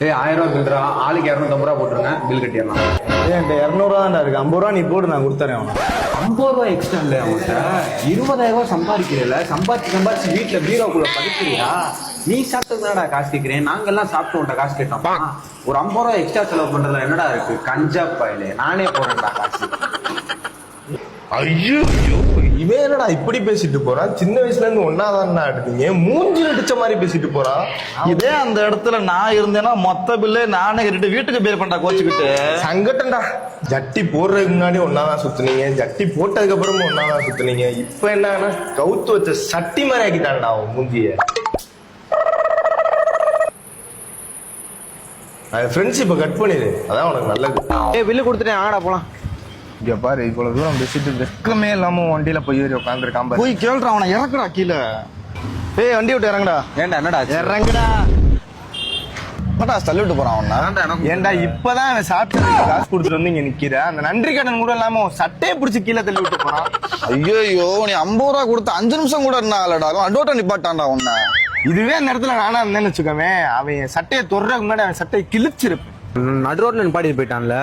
ஏய் 1000 ரூபா பில்றா, ஆளுக்கு 250 ரூபா போட்டுருங்க, பில் கட்டிடலாம். என்கிட்ட 200 ரூபா தான் இருக்கு, 50 ரூபா நீ போட்டு நான் கொடுத்துறேன் அவனுக்கு. 50 ரூபா எக்ஸ்ட்ரா இல்லை அவன்கிட்ட. 20,000 ரூபா சம்பாதிக்கிறல, சம்பாதிச்சு வீட்டுல பீரோக்குள்ள படுத்துறியா? நீ சாப்பிட்டதுனாடா காசு கேட்கிறேன், நாங்கெல்லாம் சாப்பிட்டு உன்ட்ட காசு கேட்டோம். ஒரு 50 ரூபா எக்ஸ்ட்ரா செலவு பண்றதுல என்னடா இருக்கு? கஞ்சா பாயிலே, நானே போறேன்டா காசு. ஐயோ இவன் என்னடா இப்படி பேசிட்டு போறான்? சின்ன வயசுல இருந்து ஒன்னாதான் எடுத்தீங்க, மூஞ்சி அடிச்ச மாதிரி பேசிட்டு போறான். இதே அந்த இடத்துல நான் இருந்தேன்னா மொத்த பில்லு நானே கட்டிட்டு வீட்டுக்கு பேர் பண்ணா கோச்சுக்கிட்டு. சங்கட்டம்டா. ஜட்டி போடுறதுக்கு முன்னாடி ஒன்னாதான் சுத்துனீங்க, ஜட்டி போட்டதுக்கு அப்புறமும் ஒன்னாதான் சுத்துனீங்க. இப்ப என்னன்னா கவுத்து வச்ச சட்டி மாதிரி ஆக்கிட்டான்டா அவன் மூஞ்சிய. ஃப்ரெண்ட்ஷிப்பை கட் பண்ணிடு, அதான் உனக்கு நல்லது. பில்லு கொடுத்துட்டேன், ஆடா போலாம். இங்க பாரு, இவ்வளவு தூரம் பேசிட்டு வெக்கமே இல்லாம வண்டியில போய் உட்காந்துருக்கான். போய் கேள்றா அவனை, இறக்குடா கீழே. ஏய் வண்டி விட்டு இறங்குடா. ஏன்டா என்னடா இறங்குடா. தள்ளி விட்டு போறான் அவனா. ஏன்டா இப்பதான் அவன் சாப்பிட்டு காசு கொடுத்துட்டு வந்து இங்க நிக்கிற, அந்த நன்றி கடன் கூட இல்லாம சட்டையை பிடிச்சி கீழே தள்ளி விட்டு போறான். ஐயோ நீ 50 ரூபா கொடுத்து 5 நிமிஷம் கூட இருந்தாடா, அடோட்ட நிப்பாட்டான்டா உன்ன. இதுவே அந்த இடத்துல நானா இருந்தேன்னு வச்சுக்கோமே, அவன் சட்டையை தொடுறதுக்கு முன்னாடி அவன் சட்டையை கிழிச்சிருப்பேன். நடு ரோட்ல நிப்பாட்டிட்டு போயிட்டான்ல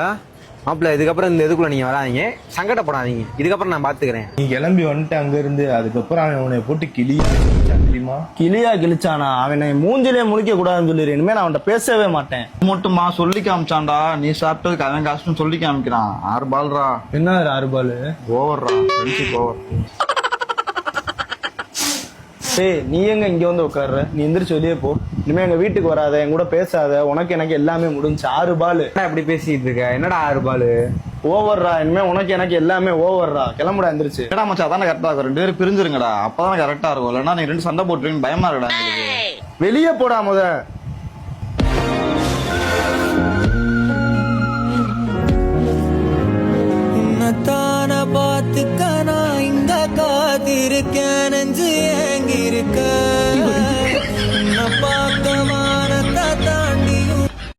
மாப்பிள்ள. இதுக்கப்புறம் இந்த இதுக்குள்ள நீங்க வராதீங்க, சங்கடப்படாதீங்க. இதுக்கப்புறம் நான் பாத்துக்கிறேன். நீ கிளம்பி வந்துட்டு அங்க இருந்து அதுக்கப்புறம் அவன் உன்னை போட்டு கிளியா தெரியுமா? கிளியா கிழிச்சானா? அவனை மூஞ்சிலே முழிக்க கூடாதுன்னு சொல்லிடுறேன். இனிமே நான் அவன்கிட்ட பேசவே மாட்டேன். மட்டுமா சொல்லி காமிச்சான்டா, நீ சாப்பிட்டதுக்கு அவன் காசுன்னு சொல்லி காமிக்கிறான். 6 பால்ரா. என்ன 6 பால்? ஓவர்ரா, ஃப்ரெண்ட்ஷிப் ஓவர். ஏய் நீ எங்க இங்க வந்து உட்கார்ற? நீ எந்திரிச்சு வெளியே போ. இனிமே எங்க வீட்டுக்கு வராத, என் கூட பேசாத. உனக்கு எனக்கு எல்லாமே முடிஞ்சு. 6 பால். இப்படி பேசிட்டு இருக்க? என்னடா 6 பால்? ஓவர்ரா. இனிமே உனக்கு எனக்கு எல்லாமே ஓவர்ரா. கிளம்புடா, எந்திரிச்சு. ஏடா மச்சா, அதானே கரெக்டா இருக்கும். 2 பேரும் பிரிஞ்சிருங்கடா, அப்பதான் கரெக்டா இருக்கும். இல்லைன்னா நீ 2 சண்டை போட்டுருவீங்க, பயமா இருக்கடா. வெளியே போடா முத. பார்த்துக்க நான் இங்க காத்திருக்கேன், நெஞ்சு ஏங்கிருக்க.